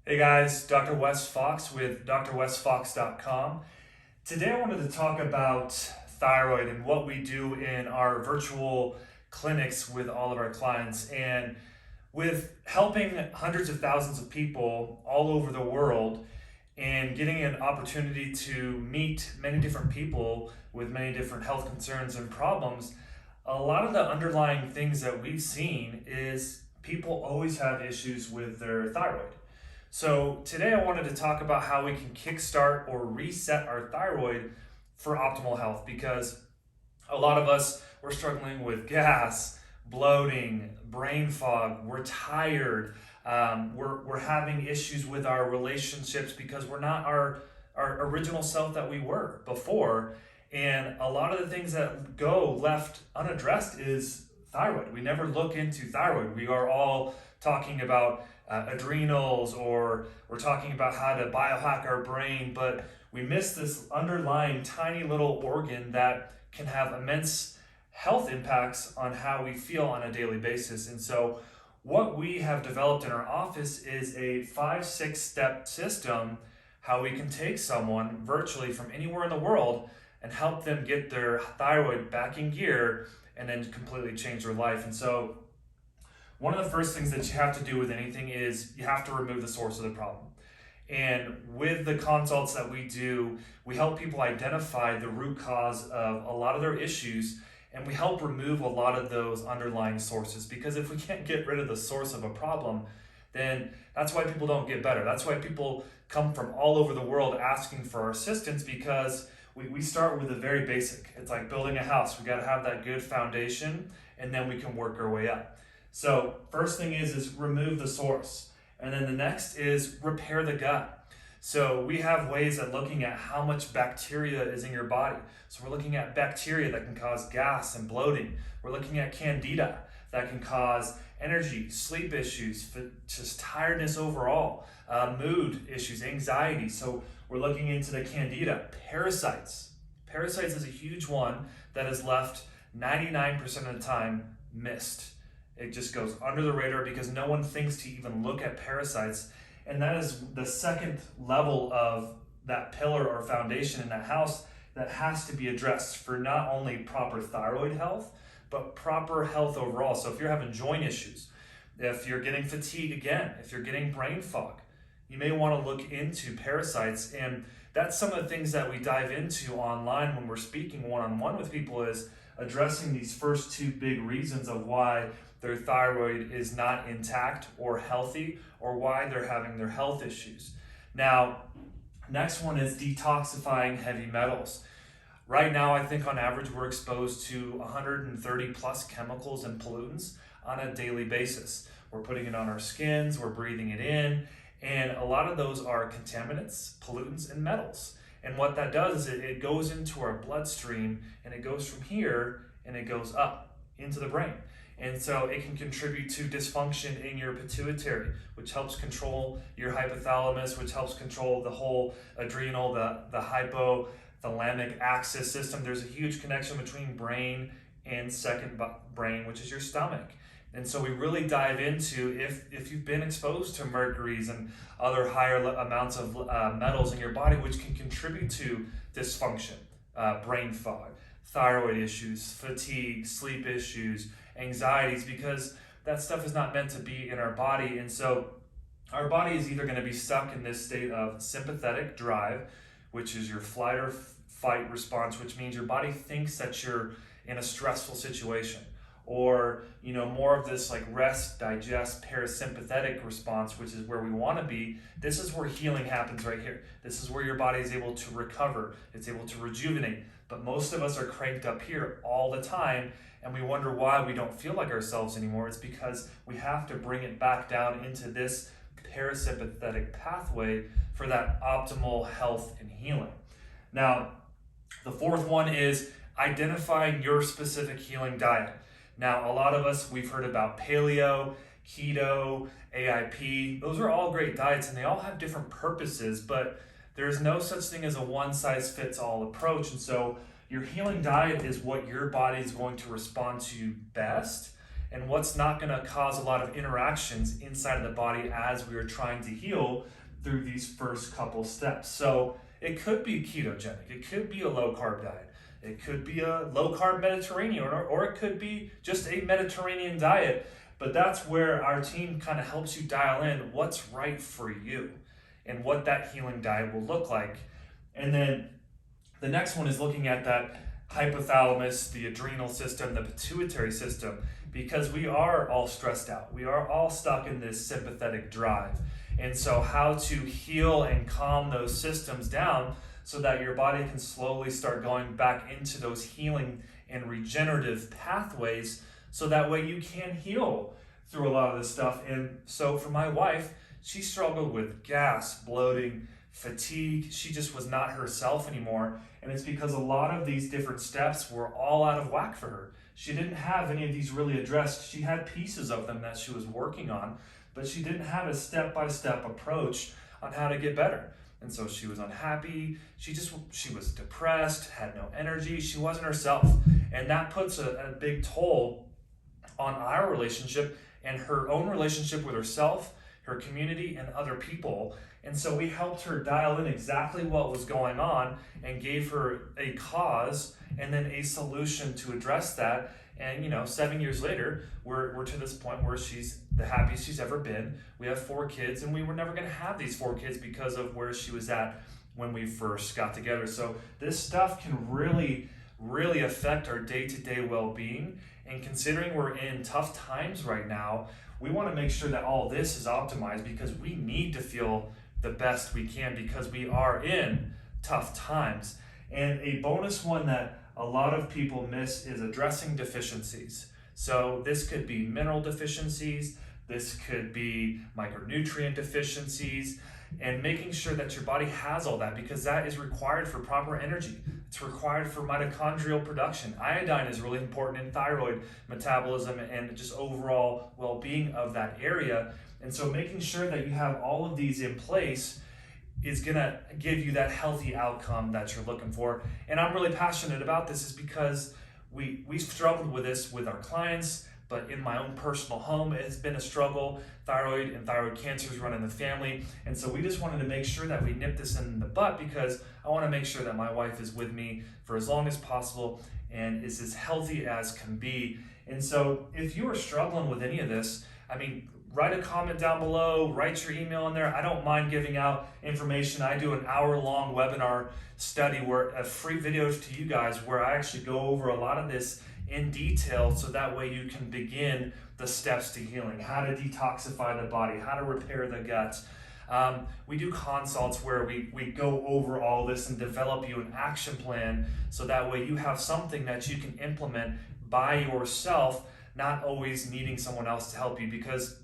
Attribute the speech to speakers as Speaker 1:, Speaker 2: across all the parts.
Speaker 1: Hey guys, Dr. Wes Fox with drwesfox.com. Today I wanted to talk about thyroid and what we do in our virtual clinics with all of our clients. And with helping hundreds of thousands of people all over the world and getting an opportunity to meet many different people with many different health concerns and problems, a lot of the underlying things that we've seen is people always have issues with their thyroid. So today I wanted to talk about how we can kickstart or reset our thyroid for optimal health, because a lot of us, we're struggling with gas, bloating, brain fog, we're tired, we're having issues with our relationships because we're not our original self that we were before. And a lot of the things that go left unaddressed is thyroid. We never look into thyroid. We are all talking about adrenals, or we're talking about how to biohack our brain, but we miss this underlying tiny little organ that can have immense health impacts on how we feel on a daily basis. And so what we have developed in our office is a 5-6 step system how we can take someone virtually from anywhere in the world and help them get their thyroid back in gear and then completely change their life. And so one of the first things that you have to do with anything is you have to remove the source of the problem. And with the consults that we do, we help people identify the root cause of a lot of their issues, and we help remove a lot of those underlying sources. Because if we can't get rid of the source of a problem, then that's why people don't get better. That's why people come from all over the world asking for our assistance, because we start with the very basic. It's like building a house. We got to have that good foundation, and then we can work our way up. So first thing is remove the source. And then the next is repair the gut. So we have ways of looking at how much bacteria is in your body. So we're looking at bacteria that can cause gas and bloating. We're looking at candida that can cause energy, sleep issues, just tiredness overall, mood issues, anxiety. So we're looking into the candida. Parasites. Parasites is a huge one that is left 99% of the time missed. It just goes under the radar because no one thinks to even look at parasites. And that is the second level of that pillar or foundation in that house that has to be addressed for not only proper thyroid health, but proper health overall. So if you're having joint issues, if you're getting fatigue again, if you're getting brain fog, you may want to look into parasites. And that's some of the things that we dive into online when we're speaking one-on-one with people, is addressing these first two big reasons of why their thyroid is not intact or healthy, or why they're having their health issues. Now, next one is detoxifying heavy metals. Right now, I think on average, we're exposed to 130 plus chemicals and pollutants on a daily basis. We're putting it on our skins, we're breathing it in, and a lot of those are contaminants, pollutants, and metals. And what that does is it goes into our bloodstream, and it goes from here and it goes up into the brain. And so it can contribute to dysfunction in your pituitary, which helps control your hypothalamus, which helps control the whole adrenal, the hypothalamic axis system. There's a huge connection between brain and second brain, which is your stomach. And so we really dive into if you've been exposed to mercuries and other higher amounts of metals in your body, which can contribute to dysfunction, brain fog, thyroid issues, fatigue, sleep issues, anxieties, because that stuff is not meant to be in our body. And so our body is either going to be stuck in this state of sympathetic drive, which is your flight or fight response, which means your body thinks that you're in a stressful situation, or more of this like rest, digest, parasympathetic response, which is where we want to be. This is where healing happens right here. This is where your body is able to recover, it's able to rejuvenate. But most of us are cranked up here all the time, and we wonder why we don't feel like ourselves anymore. It's because we have to bring it back down into this parasympathetic pathway for that optimal health and healing. Now, the fourth one is identifying your specific healing diet. Now, a lot of us, we've heard about paleo, keto, AIP. Those are all great diets, and they all have different purposes, but there's no such thing as a one-size-fits-all approach. And so your healing diet is what your body is going to respond to best. and what's not going to cause a lot of interactions inside of the body as we are trying to heal through these first couple steps. So it could be ketogenic, it could be a low carb diet, it could be a low carb Mediterranean, or it could be just a Mediterranean diet. But that's where our team kind of helps you dial in what's right for you and what that healing diet will look like. And then the next one is looking at that hypothalamus, the adrenal system, the pituitary system, because we are all stressed out. We are all stuck in this sympathetic drive. And so how to heal and calm those systems down so that your body can slowly start going back into those healing and regenerative pathways, so that way you can heal through a lot of this stuff. And so for my wife, she struggled with gas, bloating, fatigue. She just was not herself anymore. And it's because a lot of these different steps were all out of whack for her. She didn't have any of these really addressed. She had pieces of them that she was working on, but she didn't have a step-by-step approach on how to get better. And so she was unhappy, she was depressed, had no energy, she wasn't herself. And that puts a big toll on our relationship and her own relationship with herself, her community, and other people. And so we helped her dial in exactly what was going on and gave her a cause and then a solution to address that. And 7 years later, we're to this point where she's the happiest she's ever been. We have 4 kids, and we were never going to have these 4 kids because of where she was at when we first got together. So this stuff can really, really affect our day-to-day well-being. And considering we're in tough times right now, we want to make sure that all this is optimized, because we need to feel the best we can because we are in tough times. And a bonus one that a lot of people miss is addressing deficiencies. So this could be mineral deficiencies, this could be micronutrient deficiencies, and making sure that your body has all that, because that is required for proper energy. It's required for mitochondrial production. Iodine is really important in thyroid metabolism and just overall well-being of that area. And so making sure that you have all of these in place is gonna give you that healthy outcome that you're looking for. And I'm really passionate about this is because we've struggled with this with our clients, but in my own personal home, it's been a struggle. Thyroid and thyroid cancers run in the family. And so we just wanted to make sure that we nip this in the butt, because I want to make sure that my wife is with me for as long as possible and is as healthy as can be. And so if you are struggling with any of this, write a comment down below, write your email in there. I don't mind giving out information. I do an hour-long webinar study, where a free video to you guys, where I actually go over a lot of this in detail, so that way you can begin the steps to healing, how to detoxify the body, how to repair the gut. We do consults where we go over all this and develop you an action plan, so that way you have something that you can implement by yourself, not always needing someone else to help you, because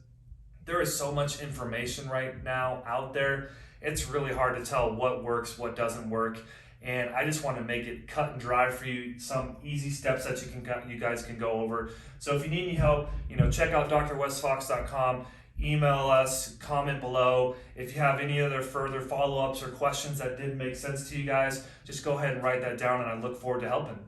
Speaker 1: there is so much information right now out there. It's really hard to tell what works, what doesn't work. And I just want to make it cut and dry for you, some easy steps that you guys can go over. So if you need any help, check out drwestfox.com, email us, comment below. If you have any other further follow-ups or questions that didn't make sense to you guys, just go ahead and write that down, and I look forward to helping.